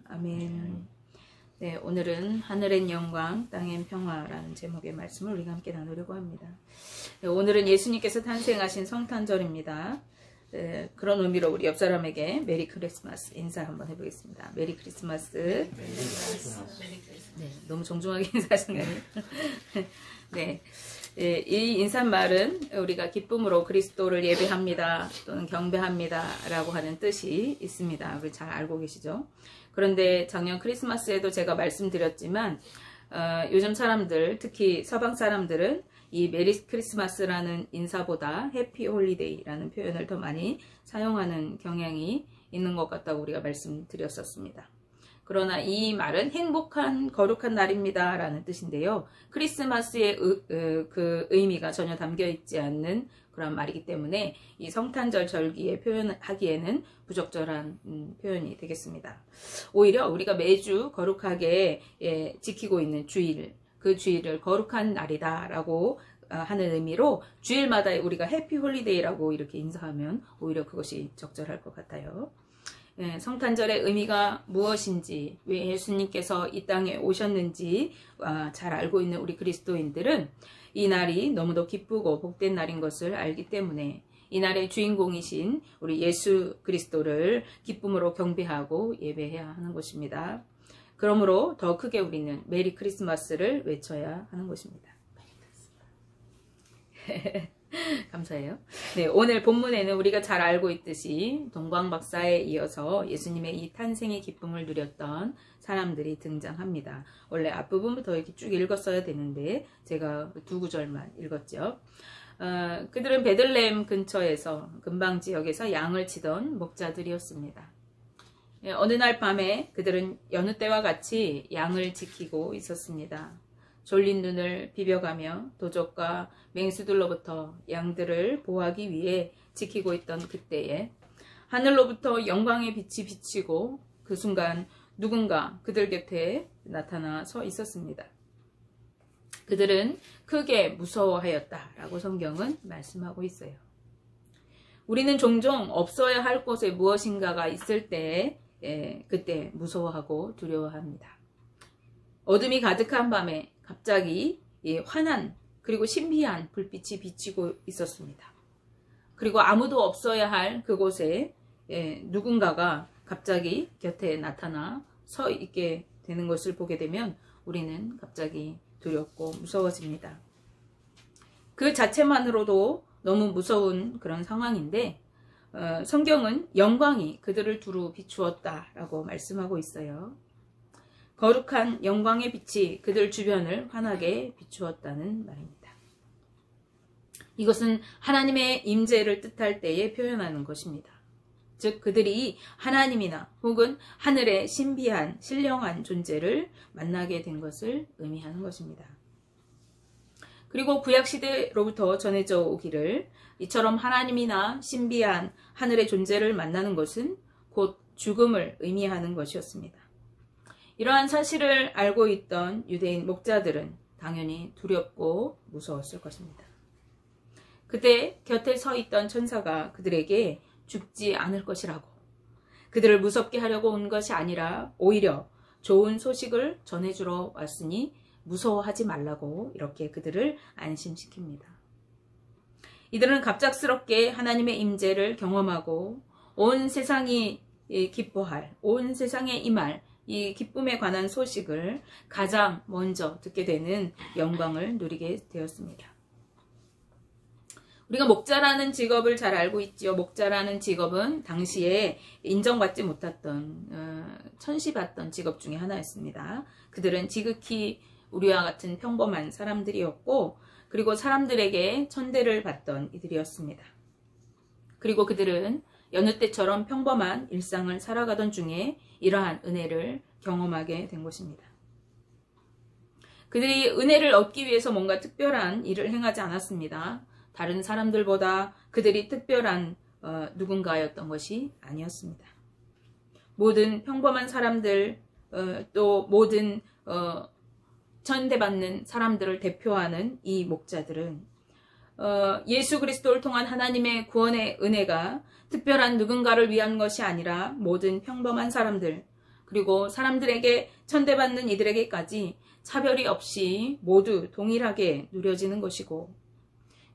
아멘. 네, 오늘은 하늘엔 영광, 땅엔 평화라는 제목의 말씀을 우리가 함께 나누려고 합니다. 네, 오늘은 예수님께서 탄생하신 성탄절입니다. 네, 그런 의미로 우리 옆 사람에게 메리 크리스마스 인사 한번 해보겠습니다. 메리 크리스마스. 네, 너무 정중하게 인사하시는 거 아니에요? 네. 예, 이 인사말은 우리가 기쁨으로 그리스도를 예배합니다 또는 경배합니다 라고 하는 뜻이 있습니다. 우리 잘 알고 계시죠? 그런데 작년 크리스마스에도 제가 말씀드렸지만 요즘 사람들, 특히 서방 사람들은 이 메리 크리스마스라는 인사보다 해피 홀리데이라는 표현을 더 많이 사용하는 경향이 있는 것 같다고 우리가 말씀드렸었습니다. 그러나 이 말은 행복한 거룩한 날입니다 라는 뜻인데요. 크리스마스의 그 의미가 전혀 담겨있지 않는 그런 말이기 때문에 이 성탄절 절기에 표현하기에는 부적절한 표현이 되겠습니다. 오히려 우리가 매주 거룩하게 지키고 있는 주일, 그 주일을 거룩한 날이다 라고 하는 의미로 주일마다 우리가 해피 홀리데이라고 이렇게 인사하면 오히려 그것이 적절할 것 같아요. 성탄절의 의미가 무엇인지, 왜 예수님께서 이 땅에 오셨는지 잘 알고 있는 우리 그리스도인들은 이 날이 너무도 기쁘고 복된 날인 것을 알기 때문에 이 날의 주인공이신 우리 예수 그리스도를 기쁨으로 경배하고 예배해야 하는 것입니다. 그러므로 더 크게 우리는 메리 크리스마스를 외쳐야 하는 것입니다. 감사해요. 네, 오늘 본문에는 우리가 잘 알고 있듯이 동방박사에 이어서 예수님의 이 탄생의 기쁨을 누렸던 사람들이 등장합니다. 원래 앞부분부터 이렇게 쭉 읽었어야 되는데 제가 두 구절만 읽었죠. 그들은 베들레헴 근처에서 근방 지역에서 양을 치던 목자들이었습니다. 어느 날 밤에 그들은 여느 때와 같이 양을 지키고 있었습니다. 졸린 눈을 비벼가며 도적과 맹수들로부터 양들을 보호하기 위해 지키고 있던 그때에 하늘로부터 영광의 빛이 비치고 그 순간 누군가 그들 곁에 나타나 서 있었습니다. 그들은 크게 무서워하였다라고 성경은 말씀하고 있어요. 우리는 종종 없어야 할 곳에 무엇인가가 있을 때 그때 무서워하고 두려워합니다. 어둠이 가득한 밤에 갑자기 환한 그리고 신비한 불빛이 비치고 있었습니다. 그리고 아무도 없어야 할 그곳에 누군가가 갑자기 곁에 나타나 서 있게 되는 것을 보게 되면 우리는 갑자기 두렵고 무서워집니다. 그 자체만으로도 너무 무서운 그런 상황인데 성경은 영광이 그들을 두루 비추었다라고 말씀하고 있어요. 거룩한 영광의 빛이 그들 주변을 환하게 비추었다는 말입니다. 이것은 하나님의 임재를 뜻할 때에 표현하는 것입니다. 즉 그들이 하나님이나 혹은 하늘의 신비한 신령한 존재를 만나게 된 것을 의미하는 것입니다. 그리고 구약시대로부터 전해져 오기를 이처럼 하나님이나 신비한 하늘의 존재를 만나는 것은 곧 죽음을 의미하는 것이었습니다. 이러한 사실을 알고 있던 유대인 목자들은 당연히 두렵고 무서웠을 것입니다. 그때 곁에 서 있던 천사가 그들에게 죽지 않을 것이라고, 그들을 무섭게 하려고 온 것이 아니라 오히려 좋은 소식을 전해주러 왔으니 무서워하지 말라고 이렇게 그들을 안심시킵니다. 이들은 갑작스럽게 하나님의 임재를 경험하고 온 세상이 기뻐할, 온 세상에 임할 이 기쁨에 관한 소식을 가장 먼저 듣게 되는 영광을 누리게 되었습니다. 우리가 목자라는 직업을 잘 알고 있지요. 목자라는 직업은 당시에 인정받지 못했던 천시받던 직업 중에 하나였습니다. 그들은 지극히 우리와 같은 평범한 사람들이었고 그리고 사람들에게 천대를 받던 이들이었습니다. 그리고 그들은 여느 때처럼 평범한 일상을 살아가던 중에 이러한 은혜를 경험하게 된 것입니다. 그들이 은혜를 얻기 위해서 뭔가 특별한 일을 행하지 않았습니다. 다른 사람들보다 그들이 특별한 누군가였던 것이 아니었습니다. 모든 평범한 사람들 또 모든 천대받는 사람들을 대표하는 이 목자들은 예수 그리스도를 통한 하나님의 구원의 은혜가 특별한 누군가를 위한 것이 아니라 모든 평범한 사람들, 그리고 사람들에게 천대받는 이들에게까지 차별이 없이 모두 동일하게 누려지는 것이고,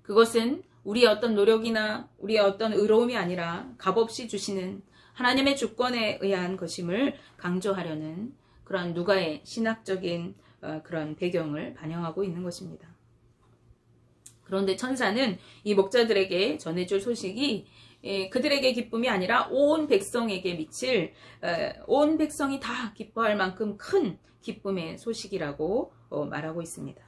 그것은 우리의 어떤 노력이나 우리의 어떤 의로움이 아니라 값없이 주시는 하나님의 주권에 의한 것임을 강조하려는 그런 누가의 신학적인 그런 배경을 반영하고 있는 것입니다. 그런데 천사는 이 목자들에게 전해줄 소식이 그들에게 기쁨이 아니라 온 백성에게 미칠, 온 백성이 다 기뻐할 만큼 큰 기쁨의 소식이라고 말하고 있습니다.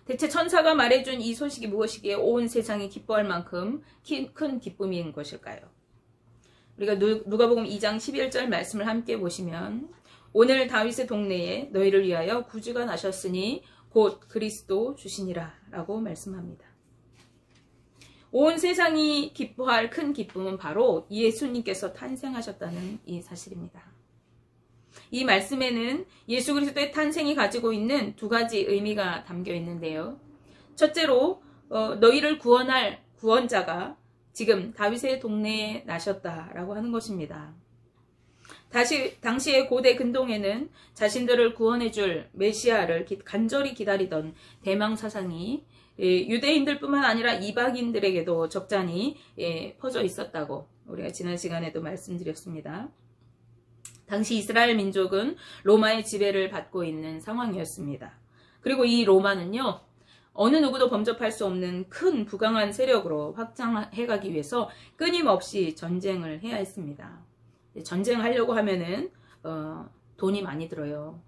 대체 천사가 말해준 이 소식이 무엇이기에 온 세상이 기뻐할 만큼 큰 기쁨인 것일까요? 우리가 누가복음 2장 11절 말씀을 함께 보시면, 오늘 다윗의 동네에 너희를 위하여 구주가 나셨으니 곧 그리스도 주시니라 라고 말씀합니다. 온 세상이 기뻐할 큰 기쁨은 바로 예수님께서 탄생하셨다는 이 사실입니다. 이 말씀에는 예수 그리스도의 탄생이 가지고 있는 두 가지 의미가 담겨 있는데요. 첫째로 너희를 구원할 구원자가 지금 다윗의 동네에 나셨다라고 하는 것입니다. 당시의 고대 근동에는 자신들을 구원해줄 메시아를 간절히 기다리던 대망사상이 유대인들뿐만 아니라 이방인들에게도 적잖이 퍼져 있었다고 우리가 지난 시간에도 말씀드렸습니다. 당시 이스라엘 민족은 로마의 지배를 받고 있는 상황이었습니다. 그리고 이 로마는요, 어느 누구도 범접할 수 없는 큰 부강한 세력으로 확장해가기 위해서 끊임없이 전쟁을 해야 했습니다. 전쟁하려고 하면은 돈이 많이 들어요.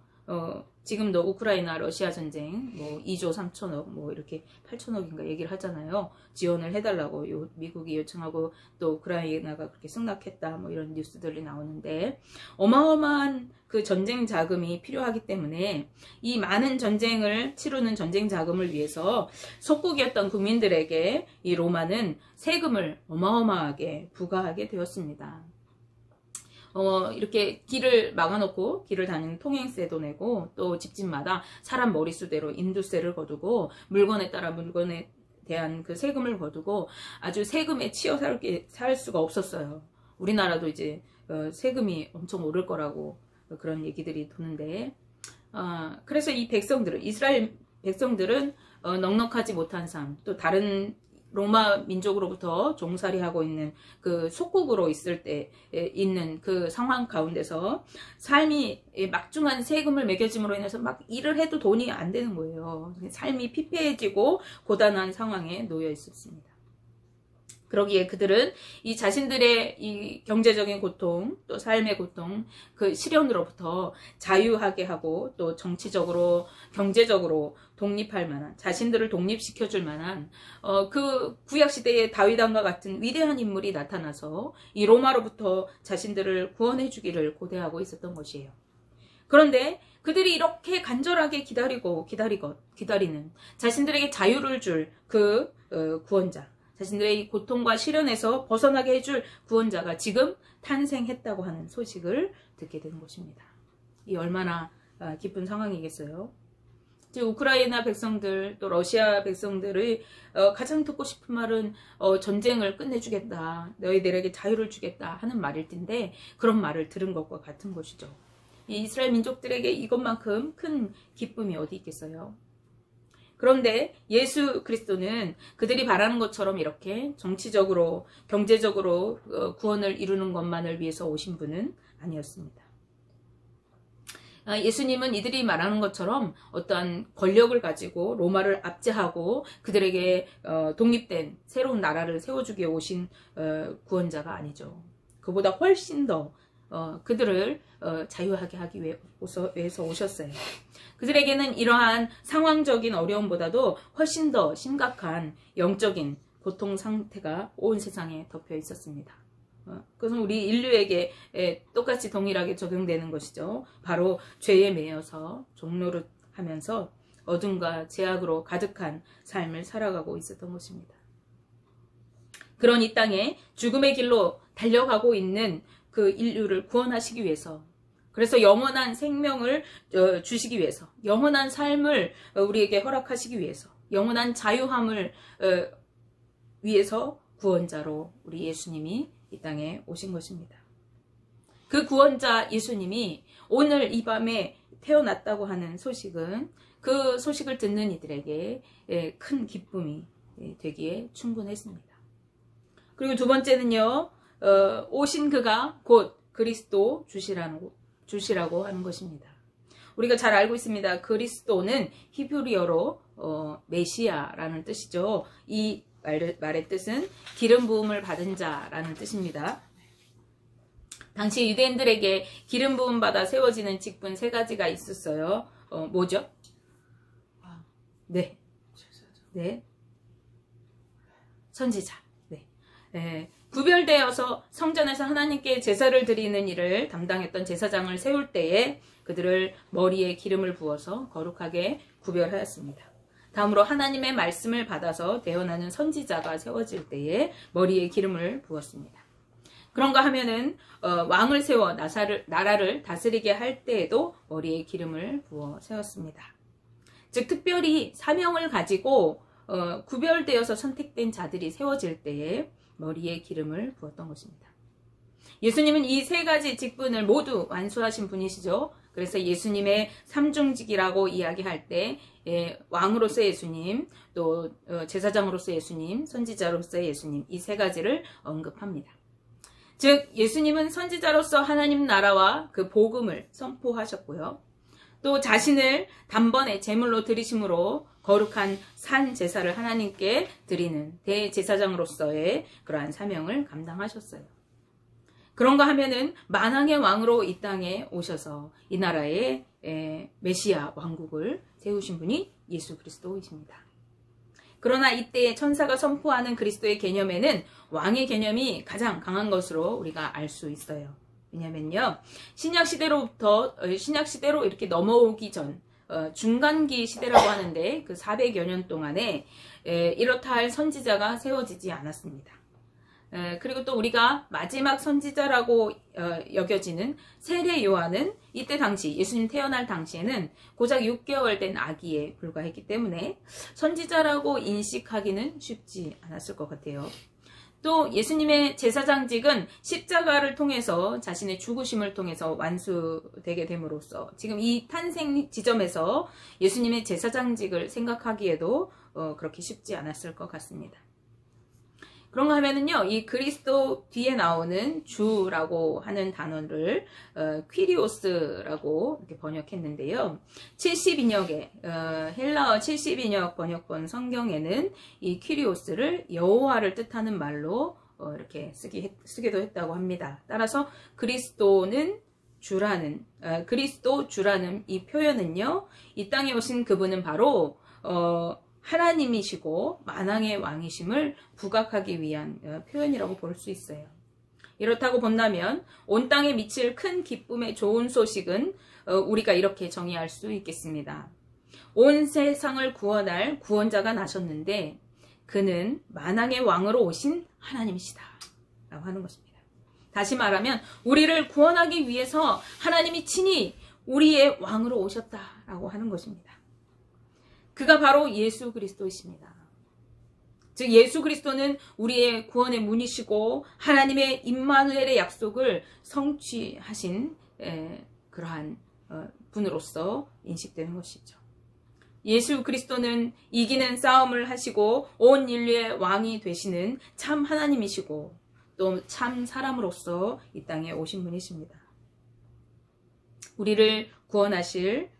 지금도 우크라이나 러시아 전쟁 2조 3천억 이렇게 8천억인가 얘기를 하잖아요. 지원을 해달라고 미국이 요청하고 또 우크라이나가 그렇게 승낙했다 이런 뉴스들이 나오는데, 어마어마한 그 전쟁 자금이 필요하기 때문에 이 많은 전쟁을 치르는 전쟁 자금을 위해서 속국이었던 국민들에게 이 로마는 세금을 어마어마하게 부과하게 되었습니다. 이렇게 길을 막아놓고 길을 다니는 통행세도 내고, 또 집집마다 사람 머릿수대로 인두세를 거두고, 물건에 따라 물건에 대한 그 세금을 거두고 아주 세금에 치여 살 수가 없었어요. 우리나라도 이제 세금이 엄청 오를 거라고 그런 얘기들이 도는데, 그래서 이 백성들은, 이스라엘 백성들은 넉넉하지 못한 삶, 또 다른 로마 민족으로부터 종살이하고 있는 그 속국으로 있을 때 있는 그 상황 가운데서 삶이 막중한 세금을 매겨짐으로 인해서 막 일을 해도 돈이 안 되는 거예요. 삶이 피폐해지고 고단한 상황에 놓여 있었습니다. 그러기에 그들은 이 자신들의 이 경제적인 고통, 또 삶의 고통, 그 시련으로부터 자유하게 하고, 또 정치적으로, 경제적으로 독립할 만한, 자신들을 독립시켜줄 만한 그 구약시대의 다윗왕과 같은 위대한 인물이 나타나서 이 로마로부터 자신들을 구원해주기를 고대하고 있었던 것이에요. 그런데 그들이 이렇게 간절하게 기다리는 자신들에게 자유를 줄 그 구원자, 자신들의 이 고통과 시련에서 벗어나게 해줄 구원자가 지금 탄생했다고 하는 소식을 듣게 되는 것입니다. 이 얼마나 기쁜 상황이겠어요. 우크라이나 백성들, 또 러시아 백성들의 가장 듣고 싶은 말은 전쟁을 끝내주겠다, 너희들에게 자유를 주겠다 하는 말일 텐데, 그런 말을 들은 것과 같은 것이죠. 이 이스라엘 민족들에게 이것만큼 큰 기쁨이 어디 있겠어요? 그런데 예수 그리스도는 그들이 바라는 것처럼 이렇게 정치적으로, 경제적으로 구원을 이루는 것만을 위해서 오신 분은 아니었습니다. 예수님은 이들이 말하는 것처럼 어떠한 권력을 가지고 로마를 압제하고 그들에게 독립된 새로운 나라를 세워주기 위해 오신 구원자가 아니죠. 그보다 훨씬 더 그들을 자유하게 하기 위해서 오셨어요. 그들에게는 이러한 상황적인 어려움보다도 훨씬 더 심각한 영적인 고통 상태가 온 세상에 덮여 있었습니다. 그것은 우리 인류에게 똑같이 동일하게 적용되는 것이죠. 바로 죄에 매여서 종노릇하면서 어둠과 죄악으로 가득한 삶을 살아가고 있었던 것입니다. 그런 이 땅에 죽음의 길로 달려가고 있는 그 인류를 구원하시기 위해서, 그래서 영원한 생명을 주시기 위해서, 영원한 삶을 우리에게 허락하시기 위해서, 영원한 자유함을 위해서 구원자로 우리 예수님이 이 땅에 오신 것입니다. 그 구원자 예수님이 오늘 이 밤에 태어났다고 하는 소식은 그 소식을 듣는 이들에게 큰 기쁨이 되기에 충분했습니다. 그리고 두 번째는요, 오신 그가 곧 그리스도 주시라고 하는 것입니다. 우리가 잘 알고 있습니다. 그리스도는 히브리어로 메시아라는 뜻이죠. 이 말의 뜻은 기름 부음을 받은 자라는 뜻입니다. 당시 유대인들에게 기름 부음 받아 세워지는 직분 세 가지가 있었어요. 뭐죠? 네. 네. 선지자. 네. 구별되어서 성전에서 하나님께 제사를 드리는 일을 담당했던 제사장을 세울 때에 그들을 머리에 기름을 부어서 거룩하게 구별하였습니다. 다음으로 하나님의 말씀을 받아서 대언하는 선지자가 세워질 때에 머리에 기름을 부었습니다. 그런가 하면은 왕을 세워 나라를 다스리게 할 때에도 머리에 기름을 부어 세웠습니다. 즉 특별히 사명을 가지고 구별되어서 선택된 자들이 세워질 때에 머리에 기름을 부었던 것입니다. 예수님은 이 세 가지 직분을 모두 완수하신 분이시죠. 그래서 예수님의 삼중직이라고 이야기할 때 왕으로서의 예수님, 또 제사장으로서의 예수님, 선지자로서의 예수님, 이 세 가지를 언급합니다. 즉 예수님은 선지자로서 하나님 나라와 그 복음을 선포하셨고요. 또 자신을 단번에 제물로 드리심으로 거룩한 산 제사를 하나님께 드리는 대제사장으로서의 그러한 사명을 감당하셨어요. 그런가 하면은 만왕의 왕으로 이 땅에 오셔서 이 나라의 메시아 왕국을 세우신 분이 예수 그리스도이십니다. 그러나 이때 천사가 선포하는 그리스도의 개념에는 왕의 개념이 가장 강한 것으로 우리가 알 수 있어요. 왜냐면요, 신약시대로 이렇게 넘어오기 전 중간기 시대라고 하는데 그 400여 년 동안에 이렇다 할 선지자가 세워지지 않았습니다. 그리고 또 우리가 마지막 선지자라고 여겨지는 세례 요한은 이때 당시 예수님 태어날 당시에는 고작 6개월 된 아기에 불과했기 때문에 선지자라고 인식하기는 쉽지 않았을 것 같아요. 또 예수님의 제사장직은 십자가를 통해서 자신의 죽으심을 통해서 완수되게 됨으로써 지금 이 탄생 지점에서 예수님의 제사장직을 생각하기에도 그렇게 쉽지 않았을 것 같습니다. 그런가 하면은요, 이 그리스도 뒤에 나오는 주라고 하는 단어를 퀴리오스라고 이렇게 번역했는데요. 72역에 헬라어 72역 번역본 성경에는 이 퀴리오스를 여호와를 뜻하는 말로 이렇게 쓰기도 했다고 합니다. 따라서 그리스도 주라는 이 표현은요, 이 땅에 오신 그분은 바로 하나님이시고 만왕의 왕이심을 부각하기 위한 표현이라고 볼 수 있어요. 이렇다고 본다면 온 땅에 미칠 큰 기쁨의 좋은 소식은 우리가 이렇게 정의할 수 있겠습니다. 온 세상을 구원할 구원자가 나셨는데 그는 만왕의 왕으로 오신 하나님이시다 라고 하는 것입니다. 다시 말하면 우리를 구원하기 위해서 하나님이 친히 우리의 왕으로 오셨다라고 하는 것입니다. 그가 바로 예수 그리스도이십니다. 즉 예수 그리스도는 우리의 구원의 문이시고 하나님의 임마누엘의 약속을 성취하신 그러한 분으로서 인식되는 것이죠. 예수 그리스도는 이기는 싸움을 하시고 온 인류의 왕이 되시는 참 하나님이시고 또 참 사람으로서 이 땅에 오신 분이십니다. 우리를 구원하실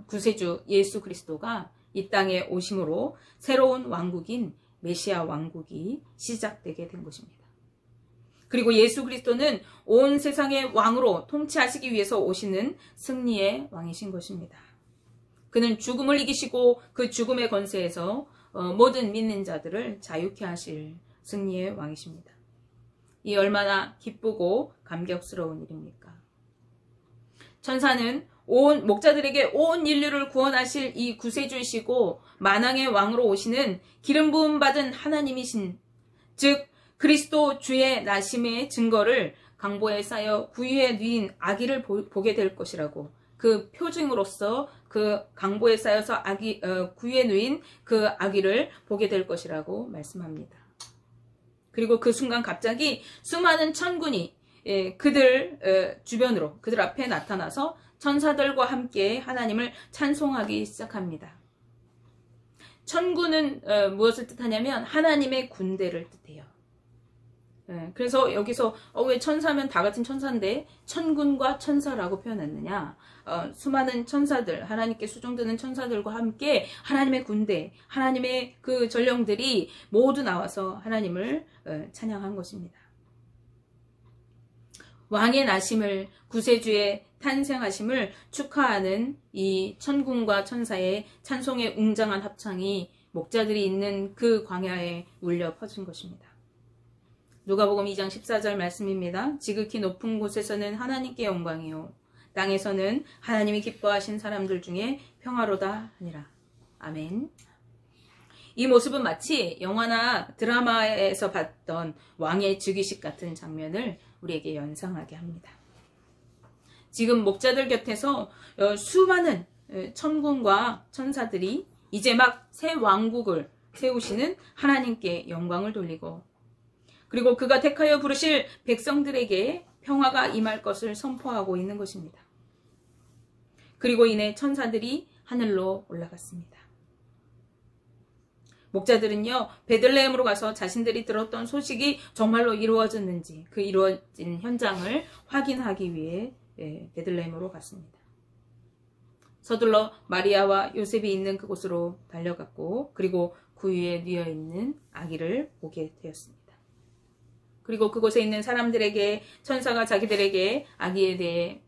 구세주 예수 그리스도가 이 땅에 오심으로 새로운 왕국인 메시아 왕국이 시작되게 된 것입니다. 그리고 예수 그리스도는 온 세상의 왕으로 통치하시기 위해서 오시는 승리의 왕이신 것입니다. 그는 죽음을 이기시고 그 죽음의 권세에서 모든 믿는 자들을 자유케 하실 승리의 왕이십니다. 이 얼마나 기쁘고 감격스러운 일입니까? 천사는 목자들에게 온 인류를 구원하실 이 구세주이시고 만왕의 왕으로 오시는 기름 부음 받은 하나님이신 즉 그리스도 주의 나심의 증거를 강보에 쌓여 구유에 누인 아기를 보게 될 것이라고 그 표징으로서 그 강보에 쌓여서 구유에 누인 그 아기를 보게 될 것이라고 말씀합니다. 그리고 그 순간 갑자기 수많은 천군이 그들 주변으로, 그들 앞에 나타나서 천사들과 함께 하나님을 찬송하기 시작합니다. 천군은 무엇을 뜻하냐면 하나님의 군대를 뜻해요. 그래서 여기서 왜 천사면 다 같은 천사인데 천군과 천사라고 표현했느냐? 수많은 천사들, 하나님께 수종드는 천사들과 함께 하나님의 군대, 하나님의 그 전령들이 모두 나와서 하나님을 찬양한 것입니다. 왕의 나심을, 구세주의 탄생하심을 축하하는 이 천군과 천사의 찬송의 웅장한 합창이 목자들이 있는 그 광야에 울려 퍼진 것입니다. 누가복음 2장 14절 말씀입니다. 지극히 높은 곳에서는 하나님께 영광이요, 땅에서는 하나님이 기뻐하신 사람들 중에 평화로다 하니라. 아멘. 이 모습은 마치 영화나 드라마에서 봤던 왕의 즉위식 같은 장면을 우리에게 연상하게 합니다. 지금 목자들 곁에서 수많은 천군과 천사들이 이제 막 새 왕국을 세우시는 하나님께 영광을 돌리고, 그리고 그가 택하여 부르실 백성들에게 평화가 임할 것을 선포하고 있는 것입니다. 그리고 이내 천사들이 하늘로 올라갔습니다. 목자들은요, 베들레헴으로 가서 자신들이 들었던 소식이 정말로 이루어졌는지 그 이루어진 현장을 확인하기 위해 베들레헴으로 갔습니다. 서둘러 마리아와 요셉이 있는 그곳으로 달려갔고, 그리고 그 위에 누워있는 아기를 보게 되었습니다. 그리고 그곳에 있는 사람들에게 천사가 자기들에게 아기에 대해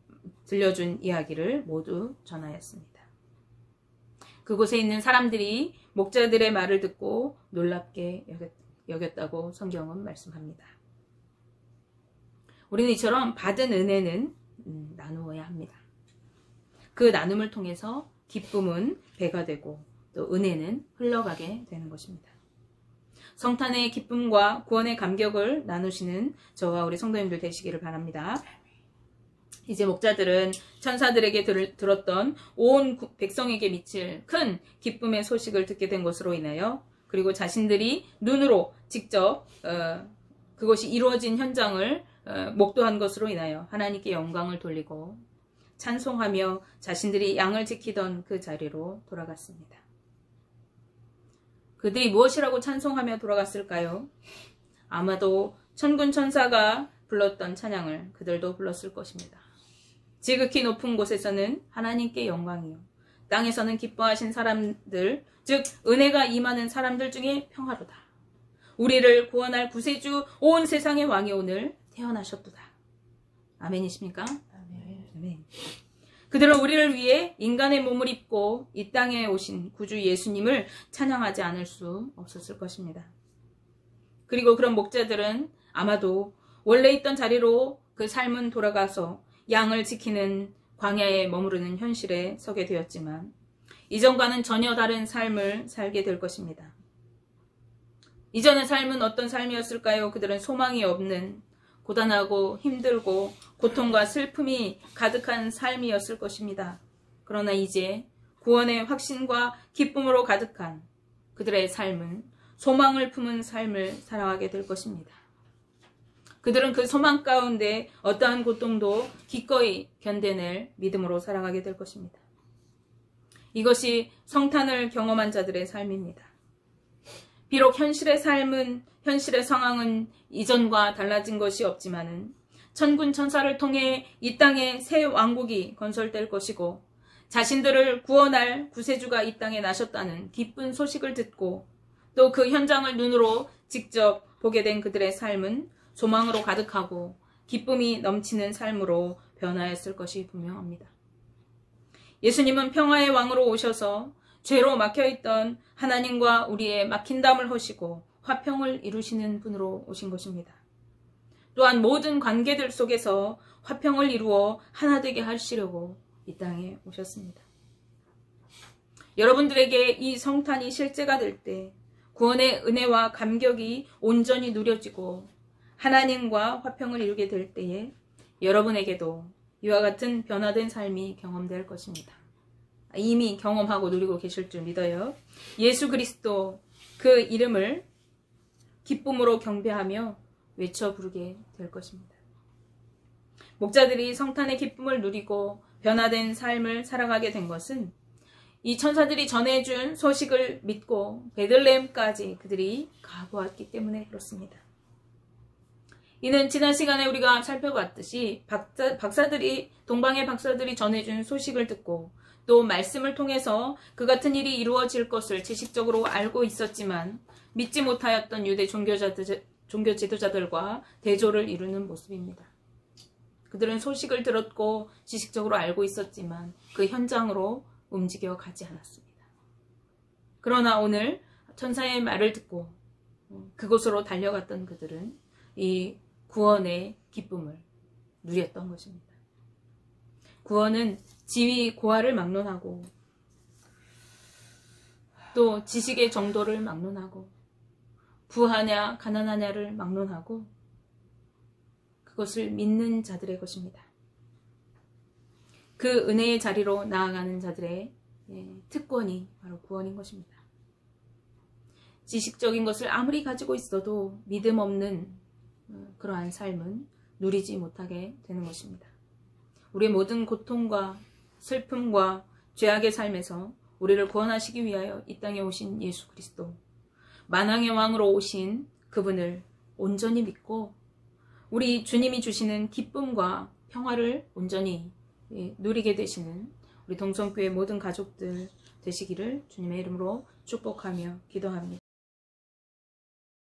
들려준 이야기를 모두 전하였습니다. 그곳에 있는 사람들이 목자들의 말을 듣고 놀랍게 여겼다고 성경은 말씀합니다. 우리는 이처럼 받은 은혜는 나누어야 합니다. 그 나눔을 통해서 기쁨은 배가 되고 또 은혜는 흘러가게 되는 것입니다. 성탄의 기쁨과 구원의 감격을 나누시는 저와 우리 성도님들 되시기를 바랍니다. 이제 목자들은 천사들에게 들었던 온 백성에게 미칠 큰 기쁨의 소식을 듣게 된 것으로 인하여, 그리고 자신들이 눈으로 직접 그것이 이루어진 현장을 목도한 것으로 인하여 하나님께 영광을 돌리고 찬송하며 자신들이 양을 지키던 그 자리로 돌아갔습니다. 그들이 무엇이라고 찬송하며 돌아갔을까요? 아마도 천군 천사가 불렀던 찬양을 그들도 불렀을 것입니다. 지극히 높은 곳에서는 하나님께 영광이요, 땅에서는 기뻐하신 사람들, 즉 은혜가 임하는 사람들 중에 평화로다. 우리를 구원할 구세주, 온 세상의 왕이 오늘 태어나셨도다. 아멘이십니까? 아멘. 그들은 우리를 위해 인간의 몸을 입고 이 땅에 오신 구주 예수님을 찬양하지 않을 수 없었을 것입니다. 그리고 그런 목자들은 아마도 원래 있던 자리로 그 삶은 돌아가서 양을 지키는 광야에 머무르는 현실에 서게 되었지만, 이전과는 전혀 다른 삶을 살게 될 것입니다. 이전의 삶은 어떤 삶이었을까요? 그들은 소망이 없는, 고단하고 힘들고 고통과 슬픔이 가득한 삶이었을 것입니다. 그러나 이제 구원의 확신과 기쁨으로 가득한 그들의 삶은 소망을 품은 삶을 살아가게 될 것입니다. 그들은 그 소망 가운데 어떠한 고통도 기꺼이 견뎌낼 믿음으로 살아가게 될 것입니다. 이것이 성탄을 경험한 자들의 삶입니다. 비록 현실의 삶은, 현실의 상황은 이전과 달라진 것이 없지만은 천군 천사를 통해 이 땅에 새 왕국이 건설될 것이고, 자신들을 구원할 구세주가 이 땅에 나셨다는 기쁜 소식을 듣고 또 그 현장을 눈으로 직접 보게 된 그들의 삶은 소망으로 가득하고 기쁨이 넘치는 삶으로 변화했을 것이 분명합니다. 예수님은 평화의 왕으로 오셔서 죄로 막혀있던 하나님과 우리의 막힌 담을 허시고 화평을 이루시는 분으로 오신 것입니다. 또한 모든 관계들 속에서 화평을 이루어 하나 되게 하시려고 이 땅에 오셨습니다. 여러분들에게 이 성탄이 실제가 될 때 구원의 은혜와 감격이 온전히 누려지고 하나님과 화평을 이루게 될 때에 여러분에게도 이와 같은 변화된 삶이 경험될 것입니다. 이미 경험하고 누리고 계실 줄 믿어요. 예수 그리스도 그 이름을 기쁨으로 경배하며 외쳐 부르게 될 것입니다. 목자들이 성탄의 기쁨을 누리고 변화된 삶을 살아가게 된 것은 이 천사들이 전해준 소식을 믿고 베들레헴까지 그들이 가보았기 때문에 그렇습니다. 이는 지난 시간에 우리가 살펴봤듯이 동방의 박사들이 전해준 소식을 듣고 또 말씀을 통해서 그 같은 일이 이루어질 것을 지식적으로 알고 있었지만 믿지 못하였던 유대 종교 지도자들과 대조를 이루는 모습입니다. 그들은 소식을 들었고 지식적으로 알고 있었지만 그 현장으로 움직여 가지 않았습니다. 그러나 오늘 천사의 말을 듣고 그곳으로 달려갔던 그들은 이 구원의 기쁨을 누렸던 것입니다. 구원은 지위 고하를 막론하고 또 지식의 정도를 막론하고 부하냐 가난하냐를 막론하고 그것을 믿는 자들의 것입니다. 그 은혜의 자리로 나아가는 자들의 특권이 바로 구원인 것입니다. 지식적인 것을 아무리 가지고 있어도 믿음 없는 그러한 삶은 누리지 못하게 되는 것입니다. 우리의 모든 고통과 슬픔과 죄악의 삶에서 우리를 구원하시기 위하여 이 땅에 오신 예수 그리스도, 만왕의 왕으로 오신 그분을 온전히 믿고 우리 주님이 주시는 기쁨과 평화를 온전히 누리게 되시는 우리 동성교회 모든 가족들 되시기를 주님의 이름으로 축복하며 기도합니다.